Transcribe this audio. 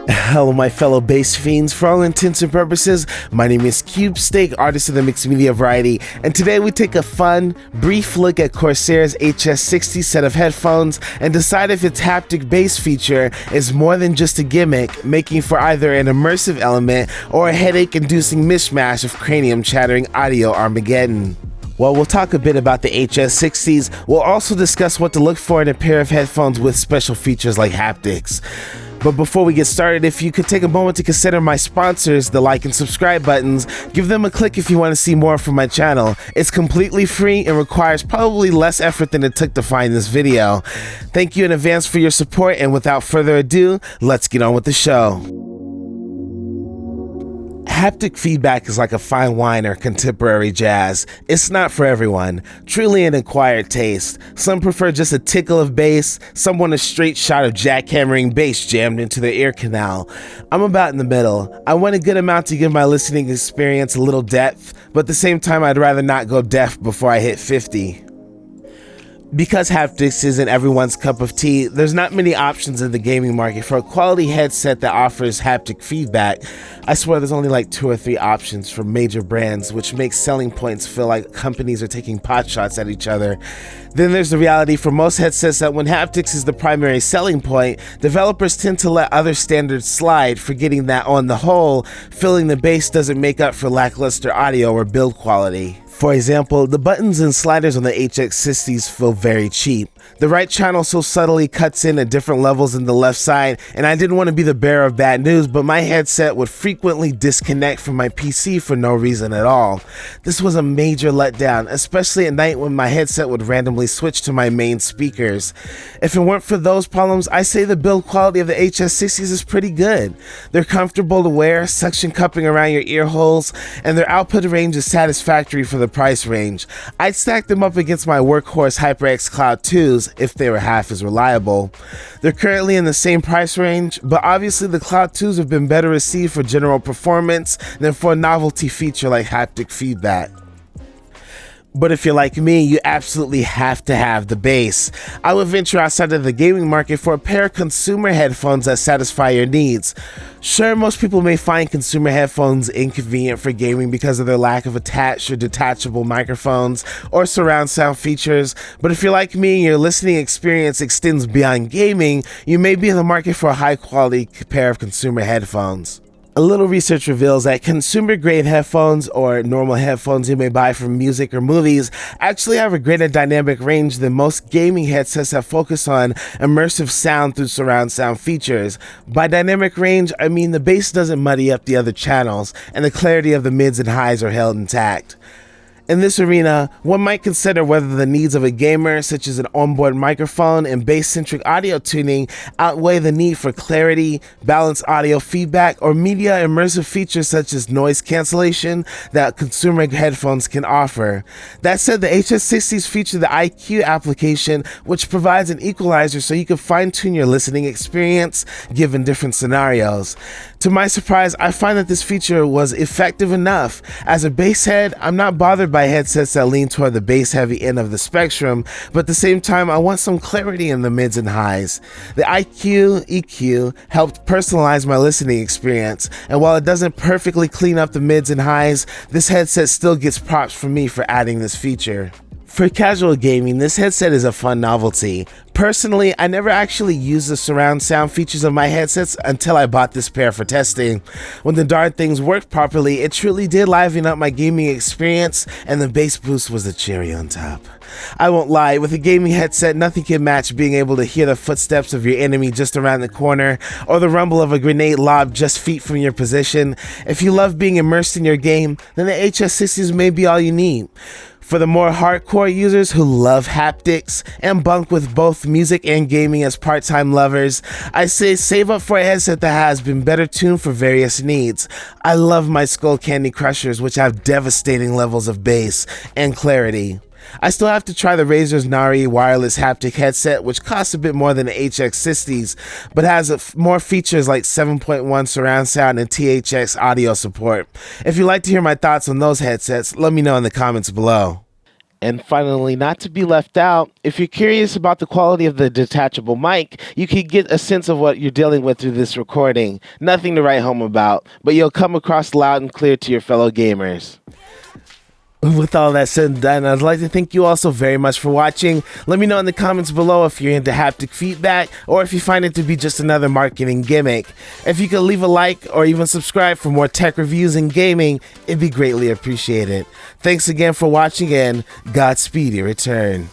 Hello, my fellow bass fiends. For all intents and purposes, my name is Cube Steak, artist of the mixed media variety, and today we take a fun, brief look at Corsair's HS60 set of headphones and decide if its haptic bass feature is more than just a gimmick, making for either an immersive element or a headache-inducing mishmash of cranium-chattering audio Armageddon. Well, we'll talk a bit about the HS60s. We'll also discuss what to look for in a pair of headphones with special features like haptics. But before we get started, if you could take a moment to consider my sponsors, the like and subscribe buttons, give them a click if you want to see more from my channel. It's completely free and requires probably less effort than it took to find this video. Thank you in advance for your support, and without further ado, let's get on with the show. Haptic feedback is like a fine wine or contemporary jazz. It's not for everyone. Truly an acquired taste. Some prefer just a tickle of bass, some want a straight shot of jackhammering bass jammed into their ear canal. I'm about in the middle. I want a good amount to give my listening experience a little depth, but at the same time I'd rather not go deaf before I hit 50. Because haptics isn't everyone's cup of tea, there's not many options in the gaming market for a quality headset that offers haptic feedback. I swear there's only like 2 or 3 options from major brands, which makes selling points feel like companies are taking pot shots at each other. Then there's the reality for most headsets that when haptics is the primary selling point, developers tend to let other standards slide, forgetting that on the whole, filling the bass doesn't make up for lackluster audio or build quality. For example, the buttons and sliders on the HS60s feel very cheap. The right channel so subtly cuts in at different levels in the left side, and I didn't want to be the bearer of bad news, but my headset would frequently disconnect from my PC for no reason at all. This was a major letdown, especially at night when my headset would randomly switch to my main speakers. If it weren't for those problems, I say the build quality of the HS60s is pretty good. They're comfortable to wear, suction cupping around your ear holes, and their output range is satisfactory for the price range. I'd stack them up against my workhorse HyperX Cloud 2s if they were half as reliable. They're currently in the same price range, but obviously the Cloud 2s have been better received for general performance than for a novelty feature like haptic feedback. But if you're like me, you absolutely have to have the bass. I would venture outside of the gaming market for a pair of consumer headphones that satisfy your needs. Sure, most people may find consumer headphones inconvenient for gaming because of their lack of attached or detachable microphones or surround sound features, but if you're like me and your listening experience extends beyond gaming, you may be in the market for a high quality pair of consumer headphones. A little research reveals that consumer-grade headphones, or normal headphones you may buy from music or movies, actually have a greater dynamic range than most gaming headsets that focus on immersive sound through surround sound features. By dynamic range, I mean the bass doesn't muddy up the other channels, and the clarity of the mids and highs are held intact. In this arena, one might consider whether the needs of a gamer, such as an onboard microphone and bass-centric audio tuning, outweigh the need for clarity, balanced audio feedback, or media immersive features such as noise cancellation that consumer headphones can offer. That said, the HS60s feature the IQ application, which provides an equalizer so you can fine-tune your listening experience given different scenarios. To my surprise, I find that this feature was effective enough. As a bass head, I'm not bothered by headsets that lean toward the bass-heavy end of the spectrum, but at the same time, I want some clarity in the mids and highs. The IQ EQ helped personalize my listening experience, and while it doesn't perfectly clean up the mids and highs, this headset still gets props from me for adding this feature. For casual gaming, this headset is a fun novelty. Personally, I never actually used the surround sound features of my headsets until I bought this pair for testing. When the darn things worked properly, it truly did liven up my gaming experience, and the bass boost was the cherry on top. I won't lie, with a gaming headset, nothing can match being able to hear the footsteps of your enemy just around the corner, or the rumble of a grenade lobbed just feet from your position. If you love being immersed in your game, then the HS60s may be all you need. For the more hardcore users who love haptics and bunk with both music and gaming as part-time lovers, I say save up for a headset that has been better tuned for various needs. I love my Skull Candy Crushers, which have devastating levels of bass and clarity. I still have to try the Razer's Nari wireless haptic headset, which costs a bit more than the HS60s, but has more features like 7.1 surround sound and THX audio support. If you'd like to hear my thoughts on those headsets, let me know in the comments below. And finally, not to be left out, if you're curious about the quality of the detachable mic, you can get a sense of what you're dealing with through this recording. Nothing to write home about, but you'll come across loud and clear to your fellow gamers. With all that said and done, I'd like to thank you all so very much for watching. Let me know in the comments below if you're into haptic feedback or if you find it to be just another marketing gimmick. If you could leave a like or even subscribe for more tech reviews and gaming, it'd be greatly appreciated. Thanks again for watching and Godspeed your return.